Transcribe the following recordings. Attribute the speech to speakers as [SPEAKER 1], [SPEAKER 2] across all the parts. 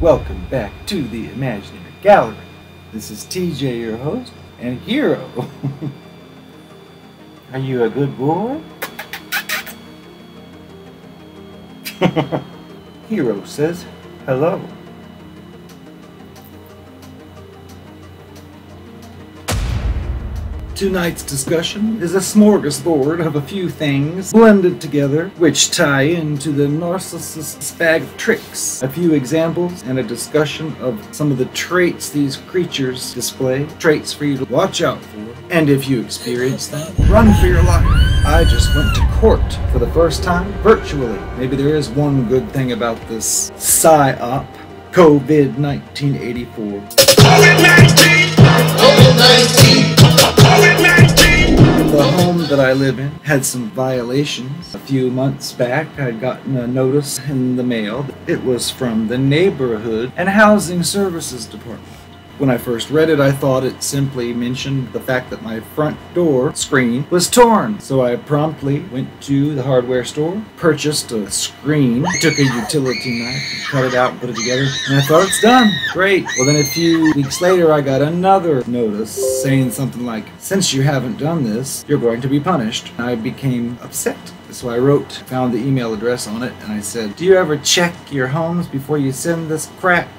[SPEAKER 1] Welcome back to the Imaginary Gallery. This is TJ, your host, and Hero. Are you a good boy? Hero says hello. Tonight's discussion is a smorgasbord of a few things blended together which tie into the Narcissist's bag of tricks. A few examples and a discussion of some of the traits these creatures display, traits for you to watch out for, and if you experience them, run for your life. I just went to court for the first time virtually. Maybe there is one good thing about this PSYOP, COVID-1984.
[SPEAKER 2] COVID-19! COVID-19!
[SPEAKER 1] The home that I live in had some violations. A few months back, I'd gotten a notice in the mail. It was from the Neighborhood and Housing Services Department. When I first read it, I thought it simply mentioned the fact that my front door screen was torn. So I promptly went to the hardware store, purchased a screen, took a utility knife, cut it out and put it together, and I thought, it's done. Great. Well, then a few weeks later, I got another notice saying something like, since you haven't done this, you're going to be punished. I became upset. So I found the email address on it, and I said, do you ever check your homes before you send this crap?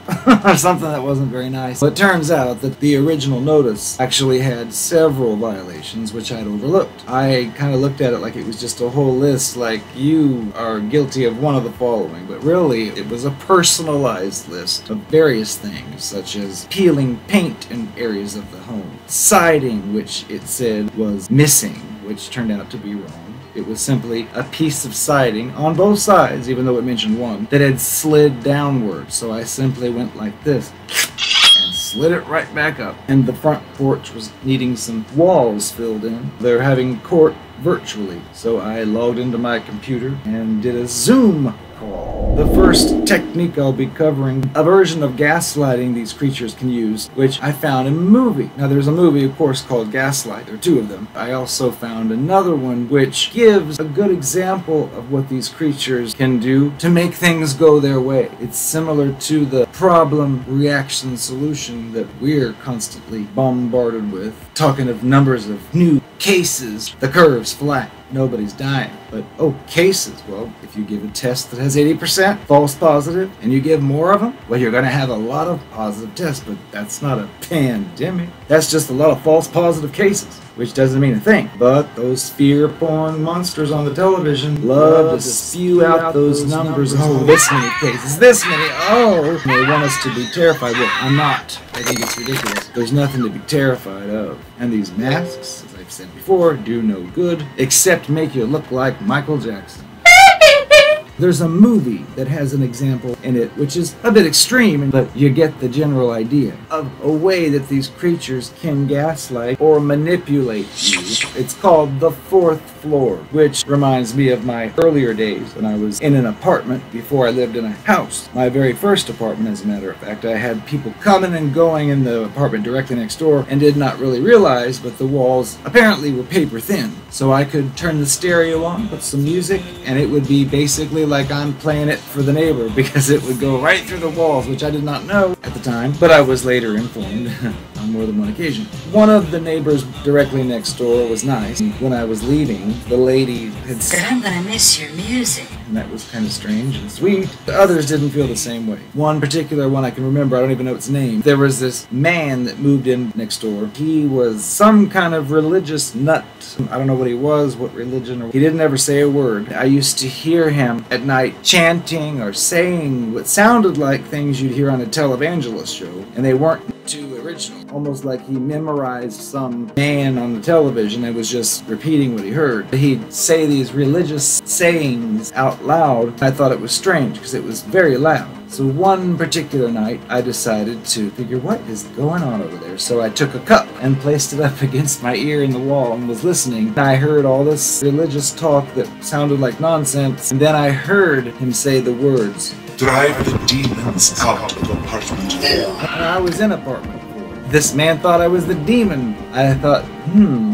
[SPEAKER 1] Or something that wasn't very nice. But it turns out that the original notice actually had several violations, which I'd overlooked. I kind of looked at it like it was just a whole list, like, you are guilty of one of the following. But really, it was a personalized list of various things, such as peeling paint in areas of the home, siding, which it said was missing, which turned out to be wrong. It was simply a piece of siding on both sides, even though it mentioned one, that had slid downward. So I simply went like this and slid it right back up. And the front porch was needing some walls filled in. They're having court virtually. So I logged into my computer and did a Zoom call. The first technique I'll be covering, a version of gaslighting these creatures can use, which I found in a movie. Now there's a movie, of course, called Gaslight. There are two of them. I also found another one which gives a good example of what these creatures can do to make things go their way. It's similar to the problem, reaction, solution that we're constantly bombarded with. Talking of numbers of new cases, the curve's flat. Nobody's dying. But, oh, cases. Well, if you give a test that has 80% false positive and you give more of them, well, you're going to have a lot of positive tests, but that's not a pandemic. That's just a lot of false positive cases, which doesn't mean a thing. But those fear porn monsters on the television love to spew out those numbers. Oh, this many cases, this many. Oh, they want us to be terrified. Well, I'm not. I think it's ridiculous. There's nothing to be terrified of. And these masks, as I've said before, do no good except make you look like Michael Jackson. There's a movie that has an example in it which is a bit extreme, but you get the general idea of a way that these creatures can gaslight or manipulate you. It's called The Fourth Floor, which reminds me of my earlier days when I was in an apartment before I lived in a house. My very first apartment, as a matter of fact. I had people coming and going in the apartment directly next door and did not really realize, but the walls apparently were paper thin. So I could turn the stereo on, put some music, and it would be basically like I'm playing it for the neighbor, because it would go right through the walls, which I did not know at the time, but I was later informed on more than one occasion. One of the neighbors directly next door was nice. When I was leaving, the lady had said,
[SPEAKER 3] I'm gonna miss your music.
[SPEAKER 1] And that was kind of strange and sweet. The others didn't feel the same way. One particular one I can remember, I don't even know its name. There was this man that moved in next door. He was some kind of religious nut. I don't know what he was, what religion, or he didn't ever say a word. I used to hear him at night chanting or saying what sounded like things you'd hear on a televangelist show, and they weren't too original. Almost like he memorized some man on the television and was just repeating what he heard. He'd say these religious sayings out loud. I thought it was strange because it was very loud. So one particular night, I decided to figure what is going on over there. So I took a cup and placed it up against my ear in the wall and was listening. I heard all this religious talk that sounded like nonsense, and then I heard him say the words,
[SPEAKER 2] Drive the demons out of apartment 4.
[SPEAKER 1] I was in apartment 4. This man thought I was the demon. I thought,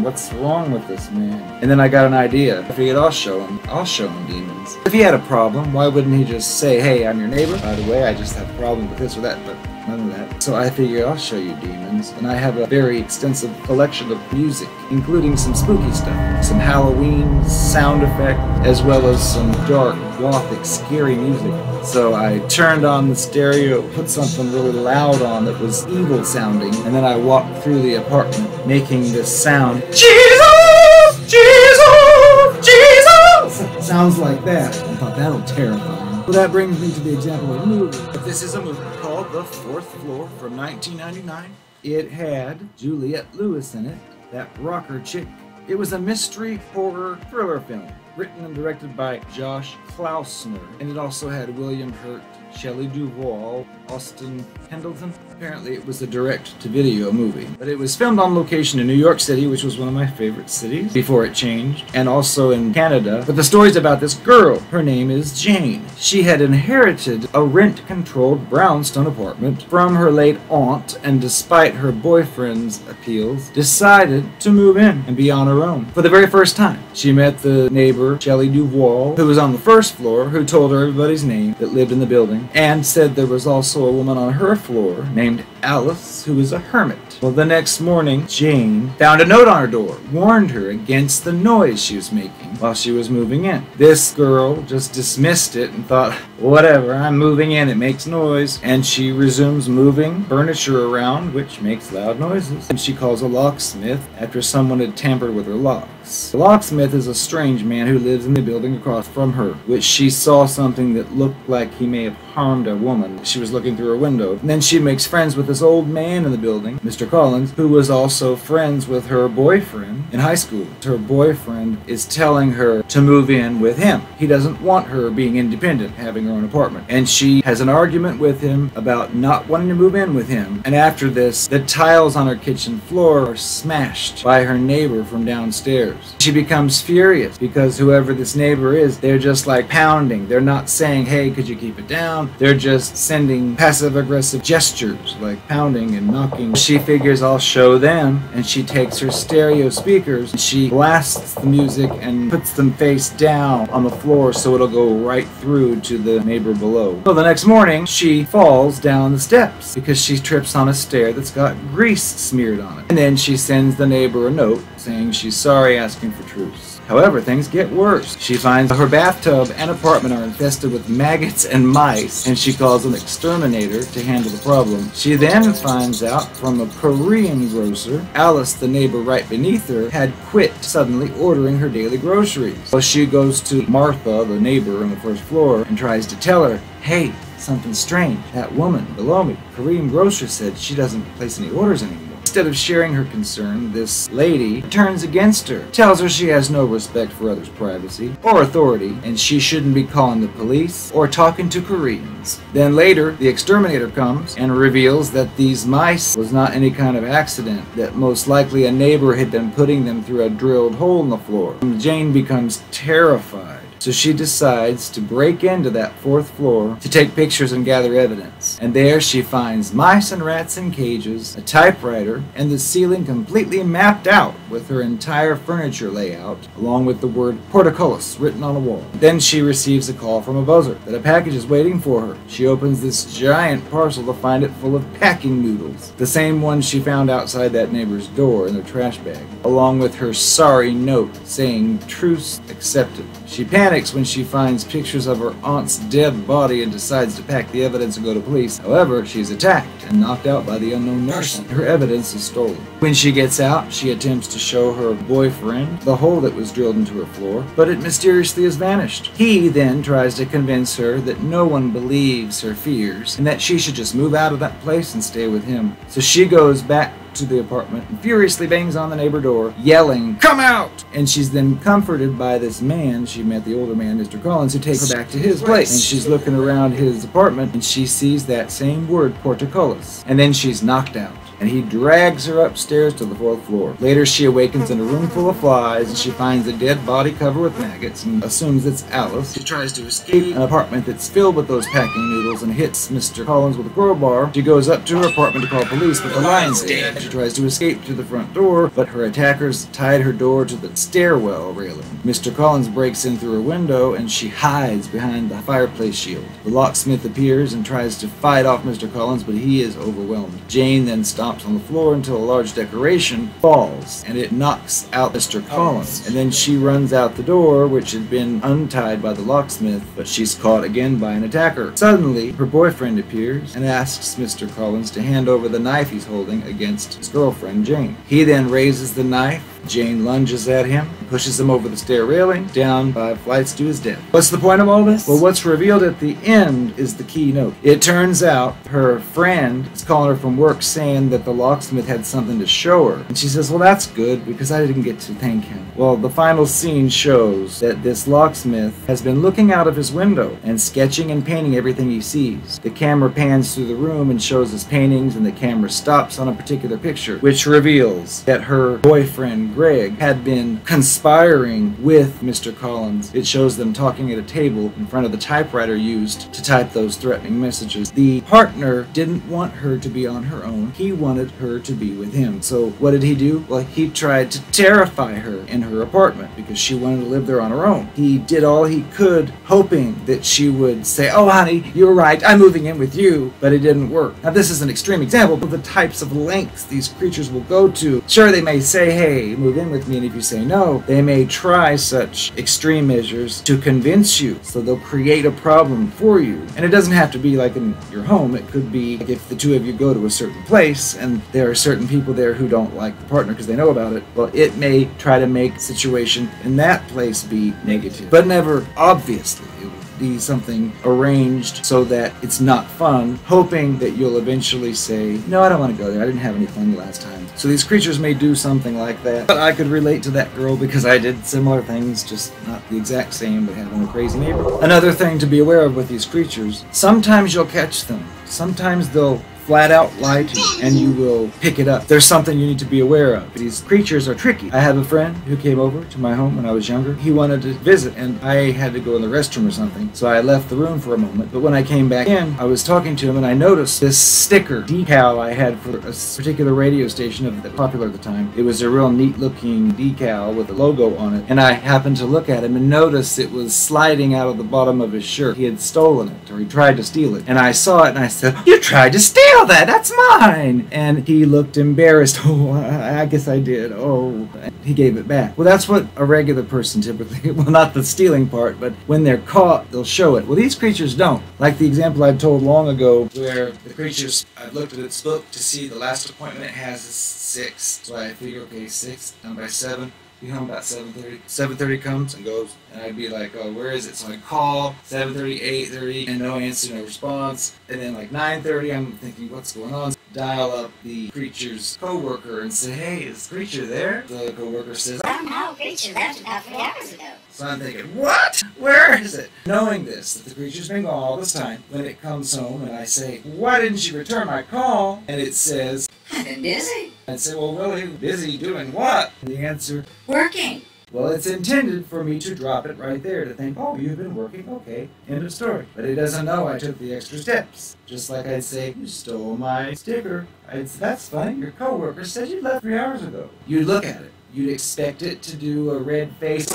[SPEAKER 1] what's wrong with this man? And then I got an idea. I figured I'll show him demons. If he had a problem, why wouldn't he just say, hey, I'm your neighbor. By the way, I just have a problem with this or that, but none of that. So I figured I'll show you demons. And I have a very extensive collection of music, including some spooky stuff, some Halloween sound effect, as well as some dark, gothic, scary music. So I turned on the stereo, put something really loud on that was evil sounding, and then I walked through the apartment making this sound. Jesus! Jesus! Jesus! Sounds like that. I thought that'll terrify him. Well, that brings me to the example of a movie. But this is a movie called The Fourth Floor from 1999. It had Juliette Lewis in it, that rocker chick. It was a mystery horror thriller film, written and directed by Josh Klausner, and it also had William Hurt, Shelley Duvall, Austin Pendleton. Apparently it was a direct-to-video movie. But it was filmed on location in New York City, which was one of my favorite cities before it changed, and also in Canada. But the story's about this girl. Her name is Jane. She had inherited a rent-controlled brownstone apartment from her late aunt, and despite her boyfriend's appeals, decided to move in and be on her own. For the very first time, she met the neighbor, Shelley Duvall, who was on the first floor, who told her everybody's name that lived in the building, and said there was also a woman on her floor named Alice, who was a hermit. Well, the next morning, Jane found a note on her door, warned her against the noise she was making while she was moving in. This girl just dismissed it and thought, whatever, I'm moving in, it makes noise. And she resumes moving furniture around, which makes loud noises. And she calls a locksmith after someone had tampered with her locks. The locksmith is a strange man who lives in the building across from her, which she saw something that looked like he may have harmed a woman. She was looking through her window. And then she makes friends with this old man in the building, Mr. Collins, who was also friends with her boyfriend in high school. Her boyfriend is telling her to move in with him. He doesn't want her being independent, having her own apartment. And she has an argument with him about not wanting to move in with him. And after this, the tiles on her kitchen floor are smashed by her neighbor from downstairs. She becomes furious because whoever this neighbor is, they're just like pounding. They're not saying, hey, could you keep it down? They're just sending passive-aggressive gestures like pounding and knocking. She figures I'll show them, and she takes her stereo speakers and she blasts the music and puts them face down on the floor so it'll go right through to the neighbor below. So the next morning, she falls down the steps because she trips on a stair that's got grease smeared on it. And then she sends the neighbor a note saying she's sorry, asking for truce. However, things get worse. She finds her bathtub and apartment are infested with maggots and mice, and she calls an exterminator to handle the problem. She then finds out from a Korean grocer, Alice, the neighbor right beneath her, had quit suddenly ordering her daily groceries. So she goes to Martha, the neighbor on the first floor, and tries to tell her, hey, something strange. That woman below me, Korean grocer, said she doesn't place any orders anymore. Instead of sharing her concern, this lady turns against her, tells her she has no respect for others' privacy or authority, and she shouldn't be calling the police or talking to Koreans. Then later, the exterminator comes and reveals that these mice was not any kind of accident, that most likely a neighbor had been putting them through a drilled hole in the floor. Jane becomes terrified. So she decides to break into that fourth floor to take pictures and gather evidence. And there she finds mice and rats in cages, a typewriter, and the ceiling completely mapped out with her entire furniture layout, along with the word Portcullis written on a wall. Then she receives a call from a buzzer that a package is waiting for her. She opens this giant parcel to find it full of packing noodles, the same ones she found outside that neighbor's door in their trash bag, along with her sorry note saying truce accepted. She panics when she finds pictures of her aunt's dead body and decides to pack the evidence and go to police. However, she's attacked and knocked out by the unknown narcissist. Her evidence is stolen. When she gets out, she attempts to show her boyfriend the hole that was drilled into her floor, but it mysteriously has vanished. He then tries to convince her that no one believes her fears and that she should just move out of that place and stay with him. So she goes back to the apartment and furiously bangs on the neighbor door, yelling, "Come out!" And she's then comforted by this man she met, the older man, Mr. Collins, who takes her back to his place. And she's looking around his apartment and she sees that same word, Portcullis. And then she's knocked out. and he drags her upstairs to the 4th floor. Later, she awakens in a room full of flies, and she finds a dead body covered with maggots and assumes it's Alice. She tries to escape an apartment that's filled with those packing noodles and hits Mr. Collins with a crowbar. She goes up to her apartment to call police, but the lion's dead. She tries to escape through the front door, but her attackers tied her door to the stairwell railing. Mr. Collins breaks in through her window, and she hides behind the fireplace shield. The locksmith appears and tries to fight off Mr. Collins, but he is overwhelmed. Jane then stomps on the floor until a large decoration falls, and it knocks out Mr. Collins. And then she runs out the door, which had been untied by the locksmith, but she's caught again by an attacker. Suddenly, her boyfriend appears and asks Mr. Collins to hand over the knife he's holding against his girlfriend, Jane. He then raises the knife. Jane lunges at him, pushes him over the stair railing, down 5 flights to his death. What's the point of all this? Well, what's revealed at the end is the keynote. It turns out her friend is calling her from work saying that the locksmith had something to show her. And she says, well, that's good because I didn't get to thank him. Well, the final scene shows that this locksmith has been looking out of his window and sketching and painting everything he sees. The camera pans through the room and shows his paintings, and the camera stops on a particular picture, which reveals that her boyfriend Greg had been conspiring with Mr. Collins. It shows them talking at a table in front of the typewriter used to type those threatening messages. The partner didn't want her to be on her own. He wanted her to be with him. So what did he do? Well, he tried to terrify her in her apartment because she wanted to live there on her own. He did all he could, hoping that she would say, oh honey, you're right, I'm moving in with you, but it didn't work. Now this is an extreme example of the types of lengths these creatures will go to. Sure, they may say, hey, move in with me, and if you say no, they may try such extreme measures to convince you, so they'll create a problem for you. And it doesn't have to be like in your home. It could be like if the two of you go to a certain place and there are certain people there who don't like the partner because they know about it. Well, it may try to make the situation in that place be negative, but never obviously. It will be something arranged so that it's not fun, hoping that you'll eventually say, no, I don't want to go there, I didn't have any fun the last time. So these creatures may do something like that, but I could relate to that girl because I did similar things, just not the exact same, but having a crazy neighbor. Another thing to be aware of with these creatures, sometimes you'll catch them, sometimes they'll flat out lie to you, and you will pick it up. There's something you need to be aware of. These creatures are tricky. I have a friend who came over to my home when I was younger. He wanted to visit, and I had to go in the restroom or something, so I left the room for a moment. But when I came back in, I was talking to him, and I noticed this sticker decal I had for a particular radio station that popular at the time. It was a real neat-looking decal with a logo on it, and I happened to look at him and notice it was sliding out of the bottom of his shirt. He had stolen it, or he tried to steal it. And I saw it, and I said, you tried to steal that! That's mine! And he looked embarrassed. Oh, I guess I did. Oh, he gave it back. Well, that's what a regular person typically, well, not the stealing part, but when they're caught, they'll show it. Well, these creatures don't. Like the example I told long ago, where the creatures, I looked at its book to see the last appointment it has is 6. So I figure, okay, 6 done by 7. Be home about 7:30. 7:30 comes and goes, and I'd be like, oh, where is it? So I call, 7:30, 8:30, and no answer, no response. And then like 9:30, I'm thinking, what's going on? Dial up the creature's co-worker and say, hey, is the creature there? The co-worker says,
[SPEAKER 3] oh no, creature left about 3 hours ago.
[SPEAKER 1] So I'm thinking, what? Where is it? Knowing this, that the creature's been gone all this time, when it comes home and I say, why didn't you return my call? And it says,
[SPEAKER 3] I've been busy.
[SPEAKER 1] I'd say, well, really, busy doing what? And the answer,
[SPEAKER 3] working.
[SPEAKER 1] well, it's intended for me to drop it right there to think, oh, you've been working, okay, end of story. But it doesn't know I took the extra steps. Just like I'd say, you stole my sticker. I'd say, that's funny, your coworker said you left 3 hours ago. You'd look at it. You'd expect it to do a red face.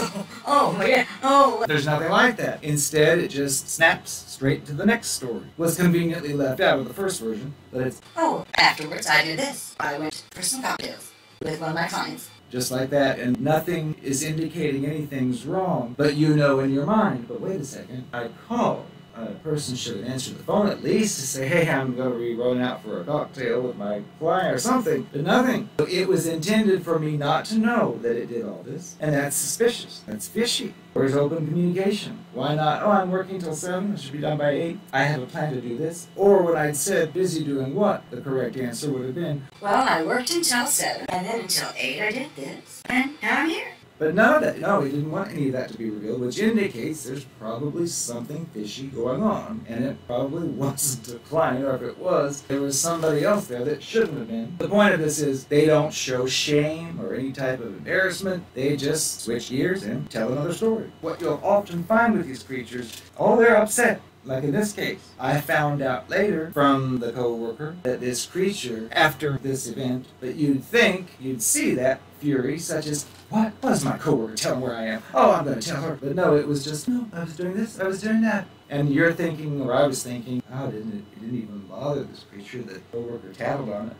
[SPEAKER 3] Oh, yeah, oh.
[SPEAKER 1] There's nothing like that. Instead, it just snaps straight to the next story. Was conveniently left out of the first version, but it's,
[SPEAKER 3] oh, afterwards I did this. I went for some cocktails with one of my clients.
[SPEAKER 1] just like that, and nothing is indicating anything's wrong, but you know in your mind, but wait a second, I called. A person should have answered the phone at least to say, hey, I'm going to be rolling out for a cocktail with my client or something, but nothing. So it was intended for me not to know that it did all this, and that's suspicious. That's fishy. Where's open communication? Why not, oh, I'm working till 7, it should be done by 8, I have a plan to do this. Or when I'd said, busy doing what, the correct answer would have been,
[SPEAKER 3] well, I worked until 7, and then until 8 I did this, and now I'm here.
[SPEAKER 1] But none of that, no, he didn't want any of that to be revealed, which indicates there's probably something fishy going on. And it probably wasn't a client, or if it was, there was somebody else there that shouldn't have been. The point of this is they don't show shame or any type of embarrassment. They just switch gears and tell another story. What you'll often find with these creatures, oh, they're upset. Like in this case, I found out later from the co-worker that this creature, after this event, but you'd think you'd see that fury, such as, what was my co-worker telling where I am? Oh, I'm going to tell her. But no, it was just, no, I was doing this, I was doing that. And you're thinking, or I was thinking, oh, it didn't even bother this creature that co-worker tattled on it.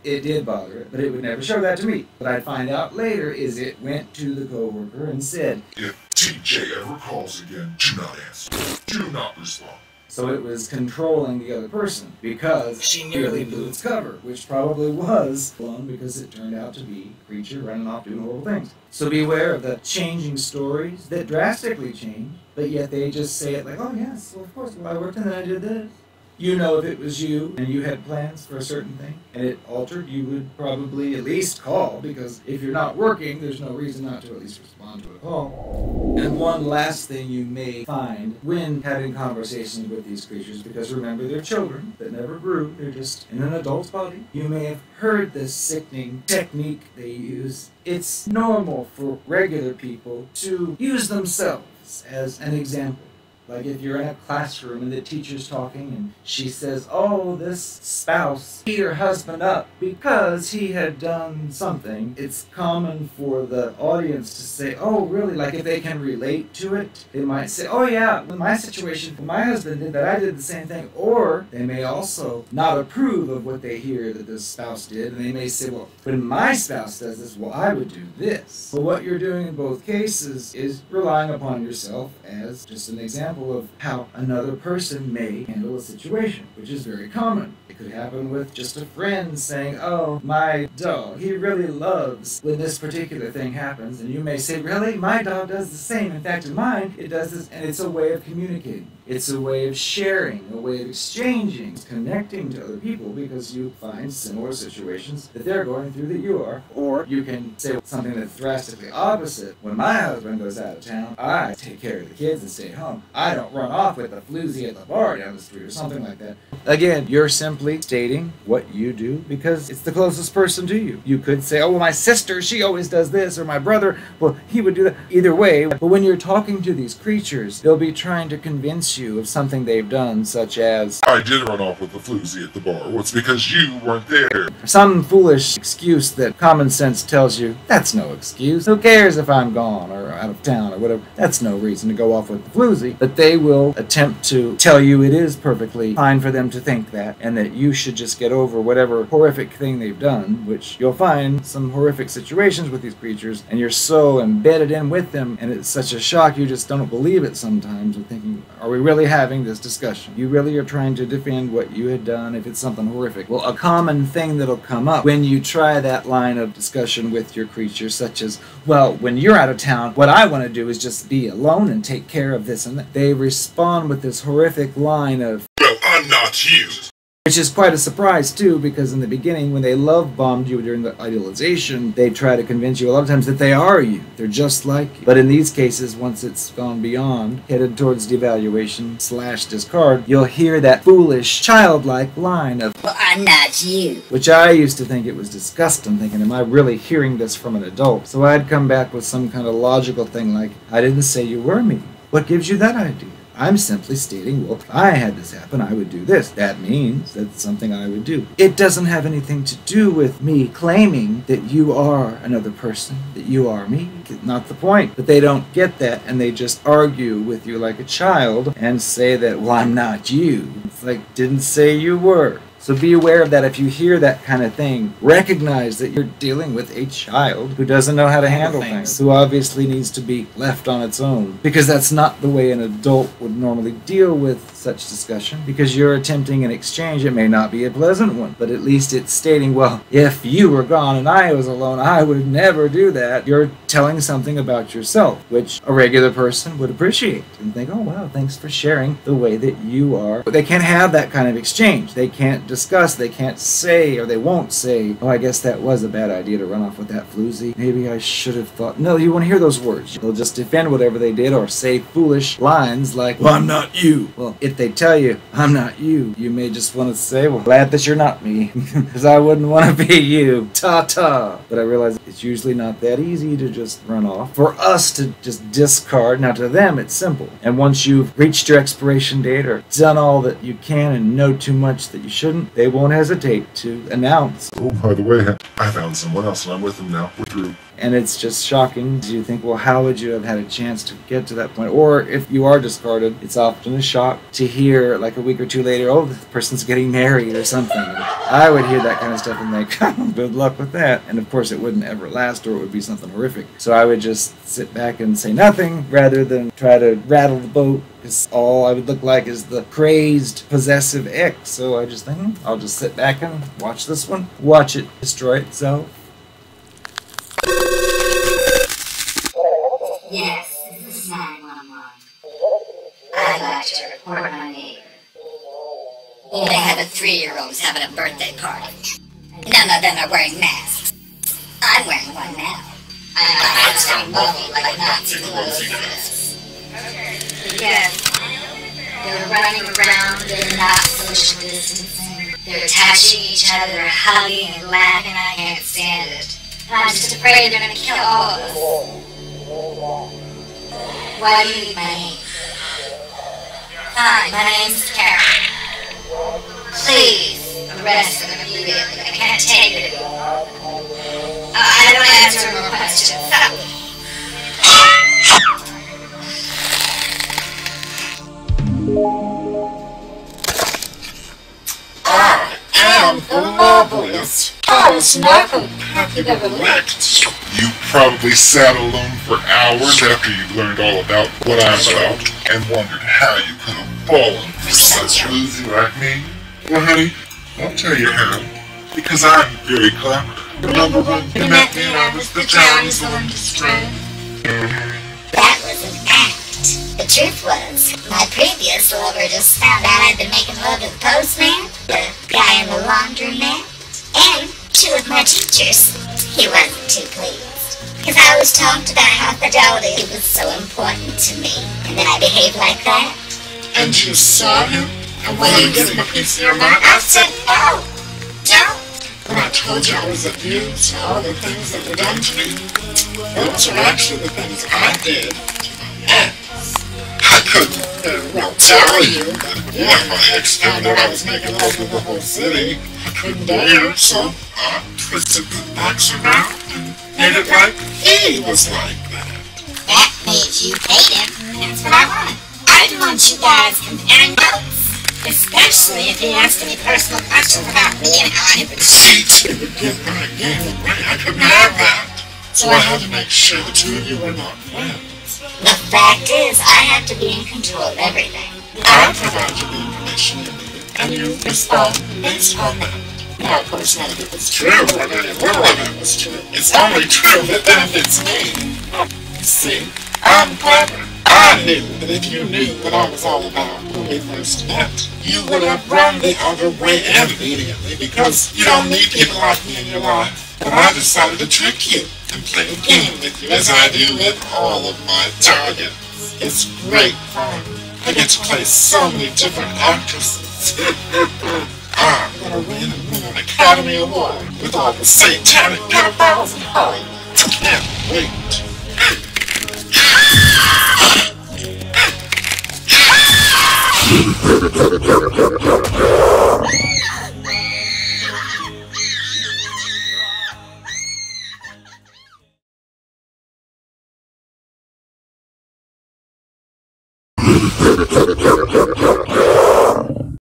[SPEAKER 1] It did bother it, but it would never show that to me. What I'd find out later is it went to the co-worker and said,
[SPEAKER 2] if TJ ever calls again, do not answer. Do not respond.
[SPEAKER 1] So it was controlling the other person because she nearly blew its cover, which probably was blown because it turned out to be a creature running off doing horrible things. So beware of the changing stories that drastically change, but yet they just say it like, oh yes, well of course, well, I worked and then I did this. You know, if it was you and you had plans for a certain thing and it altered, you would probably at least call, because if you're not working, there's no reason not to at least respond to a call. And one last thing you may find when having conversations with these creatures, because remember, they're children that never grew, they're just in an adult's body. You may have heard this sickening technique they use. It's normal for regular people to use themselves as an example. Like if you're in a classroom and the teacher's talking and she says, oh, this spouse beat her husband up because he had done something. It's common for the audience to say, oh, really? Like if they can relate to it, they might say, oh, yeah, in my situation, when my husband did that, I did the same thing. Or they may also not approve of what they hear that the spouse did. And they may say, well, when my spouse does this, well, I would do this. But what you're doing in both cases is relying upon yourself as just an example of how another person may handle a situation, which is very common. It could happen with just a friend saying, oh, my dog, he really loves when this particular thing happens. And you may say, really? My dog does the same. In fact, in mine, it does this. And it's a way of communicating. It's a way of sharing, a way of exchanging, connecting to other people, because you find similar situations that they're going through that you are. Or you can say something that's drastically opposite. When my husband goes out of town, I take care of the kids and stay home. I don't run off with the floozy at the bar down the street or something like that. Again, you're simply stating what you do because it's the closest person to you. You could say, oh, well, my sister, she always does this, or my brother, well, he would do that. Either way, but when you're talking to these creatures, they'll be trying to convince you of something they've done, such as,
[SPEAKER 2] I did run off with the floozy at the bar. Well, it's because you weren't there.
[SPEAKER 1] Some foolish excuse that common sense tells you, that's no excuse. Who cares if I'm gone or out of town or whatever? That's no reason to go off with the floozy. But they will attempt to tell you it is perfectly fine for them to think that, and that you should just get over whatever horrific thing they've done, which you'll find some horrific situations with these creatures, and you're so embedded in with them, and it's such a shock you just don't believe it sometimes. You're thinking, are we really having this discussion? You really are trying to defend what you had done if it's something horrific. Well, a common thing that'll come up when you try that line of discussion with your creatures, such as, well, when you're out of town, what I want to do is just be alone and take care of this and that. They respond with this horrific line of,
[SPEAKER 2] well, I'm not you.
[SPEAKER 1] which is quite a surprise too, because in the beginning, when they love bombed you during the idealization, they try to convince you a lot of times that they are you. They're just like you. But in these cases, once it's gone beyond, headed towards devaluation / discard, you'll hear that foolish, childlike line of,
[SPEAKER 3] well, I'm not you.
[SPEAKER 1] which I used to think it was disgusting, thinking, am I really hearing this from an adult? So I'd come back with some kind of logical thing like, I didn't say you were me. What gives you that idea? I'm simply stating, well, if I had this happen, I would do this. That means that's something I would do. It doesn't have anything to do with me claiming that you are another person, that you are me. Not the point. But they don't get that, and they just argue with you like a child and say that, well, I'm not you. It's like, didn't say you were. So be aware of that. If you hear that kind of thing, recognize that you're dealing with a child who doesn't know how to handle things, who obviously needs to be left on its own, because that's not the way an adult would normally deal with such discussion. Because you're attempting an exchange, it may not be a pleasant one, but at least it's stating, well, if you were gone and I was alone, I would never do that. You're telling something about yourself, which a regular person would appreciate and think, oh wow, thanks for sharing the way that you are. But they can't have that kind of exchange. They can't discuss, they can't say, or they won't say, oh, I guess that was a bad idea to run off with that floozy. Maybe I should have thought. No, you won't hear those words. They'll just defend whatever they did or say foolish lines like, well, I'm not you. Well, if they tell you, I'm not you, you may just want to say, well, glad that you're not me, because I wouldn't want to be you. Ta-ta. But I realize it's usually not that easy to just run off. For us to just discard, now to them it's simple. And once you've reached your expiration date or done all that you can and know too much that you shouldn't, they won't hesitate to announce.
[SPEAKER 2] Oh, by the way, I found someone else and I'm with them now. We're through.
[SPEAKER 1] And it's just shocking. You think, well, how would you have had a chance to get to that point? Or if you are discarded, it's often a shock to hear, like a week or two later, oh, the person's getting married or something. I would hear that kind of stuff and think, good luck with that. And of course, it wouldn't ever last, or it would be something horrific. So I would just sit back and say nothing rather than try to rattle the boat. Because all I would look like is the crazed, possessive ex. So I just think, I'll just sit back and watch this one. Watch it destroy itself.
[SPEAKER 3] Yes, this is 911. I'd like to report my neighbor. They have a 3-year-old who's having a birthday party. None of them are wearing masks. I'm wearing one now. I'm so movie like Nazi clothes for this. Yes. They're running around, they're not social distancing. They're touching each other, they're hugging and laughing. I can't stand it. I'm just afraid they're gonna kill all of us. Why do you need my name? Fine, my name's Karen. Please, arrest them immediately. I can't take it anymore. I don't answer more questions.
[SPEAKER 2] I am the loveliest, tallest narcopath you've ever met. You probably sat alone for hours after you learned all about what I'm about and wondered how you could have fallen for such floozy like me. Well, honey, I'll tell you how. Because I'm very clever. Remember when you met me and I was the Johnny's longest friend?
[SPEAKER 3] That was an act. The truth was, my previous lover just found out I'd been making love to the postman, the guy in the laundromat, and 2 of my teachers. He wasn't too pleased, because I always talked about how fidelity was so important to me, and then I behaved like that.
[SPEAKER 2] And you saw him? And when you gave him a piece of your mind,
[SPEAKER 3] I said, no, don't.
[SPEAKER 2] when I told you I was abused and all the things that were done to me, those were actually the things I did to my ex. I couldn't very well tell you, but when my ex found out I was making love with the whole city, I couldn't dare, so I twisted the box around and made it like he was like that.
[SPEAKER 3] That made you hate him. That's what I want. I didn't want you guys comparing notes. Especially if he asked me personal questions about me and how I would
[SPEAKER 2] See, to get my game right, I couldn't have that. So I had to make sure the 2 of you were not friends.
[SPEAKER 3] The fact is, I have to be in control of everything.
[SPEAKER 2] I provide you the information you need, and you respond based on that. Now, of course, none of it was true, or very little of it was true. It's only true if it benefits me. See, I'm clever. I knew that if you knew what I was all about when we first met, you would have run the other way immediately, because you don't need people like me in your life. But I decided to trick you and play a game with you, as I do with all of my targets. It's great fun. I get to play so many different actresses. I'm gonna win an Academy Award with all the satanic pedophiles in Hollywood. I can't wait.
[SPEAKER 4] Ha ha ha ha!